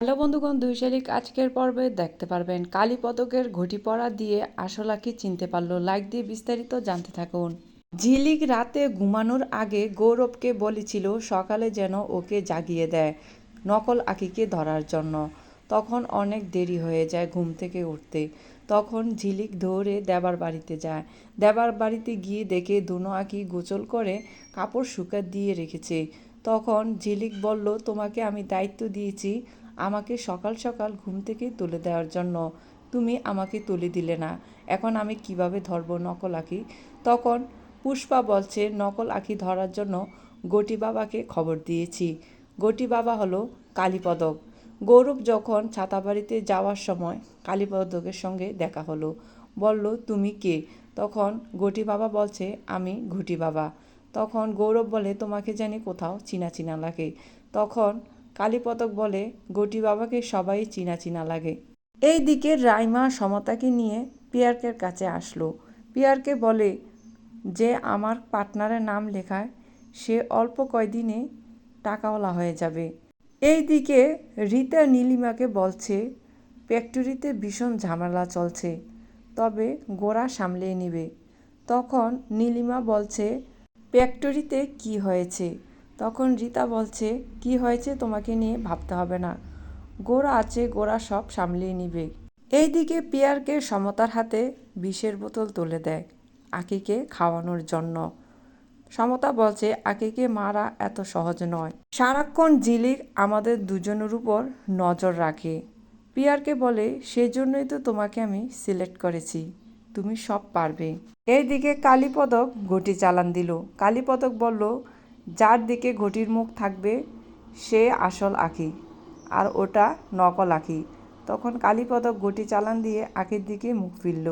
Hello বন্ধুগণ, দুই শালিক আজকের পর্বে দেখতে পারবেন কালী পদকের ঘটি পড়া দিয়ে আসলাকে চিনতে পারলো। লাইক দিয়ে বিস্তারিত জানতে থাকুন। ঝিলিক রাতে ঘুমানোর আগে গৌরবকে বলেছিল সকালে যেন ওকে জাগিয়ে দেয় নকল আঁকিকে ধরার জন্য। তখন অনেক দেরি হয়ে যায় ঘুম থেকে উঠতে। তখন ঝিলিক দৌড়ে দেবার বাড়িতে যায়। দেবার বাড়িতে গিয়ে দেখে দুনো আঁকি গোসল করে কাপড় শুকা দিয়ে রেখেছে। তখন ঝিলিক বলল, তোমাকে আমি দায়িত্ব দিয়েছি আমাকে সকাল সকাল ঘুম থেকে তুলে দেওয়ার জন্য, তুমি আমাকে তুলে দিলে না। এখন আমি কিভাবে ধরবো নকল আঁকি? তখন পুষ্পা বলছে, নকল আঁকি ধরার জন্য গটি বাবাকে খবর দিয়েছি। গটি বাবা হলো কালীপদক। গৌরব যখন ছাতাবাড়িতে যাওয়ার সময় কালীপদকের সঙ্গে দেখা হলো। বলল, তুমি কে? তখন গটি বাবা বলছে, আমি ঘটি বাবা। তখন গৌরব বলে, তোমাকে জানি কোথাও চিনা চিনা লাগে। তখন কালীপদক বলে, গটি বাবাকে সবাই চিনা চিনা লাগে। এই দিকে রাইমা সমতাকে নিয়ে পিয়ারকের কাছে আসলো। পিয়ারকে বলে যে আমার পার্টনারের নাম লেখায় সে অল্প কয়দিনে টাকাওয়ালা হয়ে যাবে। এই দিকে রীতা নীলিমাকে বলছে ফ্যাক্টরিতে ভীষণ ঝামেলা চলছে, তবে গোরা সামলিয়ে নেবে। তখন নীলিমা বলছে, ফ্যাক্টরিতে কি হয়েছে? তখন রীতা বলছে, কি হয়েছে তোমাকে নিয়ে ভাবতে হবে না, গোরা আছে, গোরা সব সামলিয়ে নিবে। এইদিকে পিয়ারকে সমতার হাতে বিষের বোতল তুলে দেয় আকিকে খাওয়ানোর জন্য। সমতা বলছে, আকিকে মারা এত সহজ নয়। সারাক্ষণ ঝিলিক আমাদের দুজনের উপর নজর রাখে। পিয়ারকে বলে, সেজন্যই তো তোমাকে আমি সিলেক্ট করেছি, তুমি সব পারবে। এইদিকে কালীপদক ঘটি চালান দিল। কালীপদক বলল, যার দিকে ঘটির মুখ থাকবে সে আসল আঁকি, আর ওটা নকল আঁকি। তখন কালীপদক ঘটি চালান দিয়ে আঁকির দিকে মুখ ফিরল।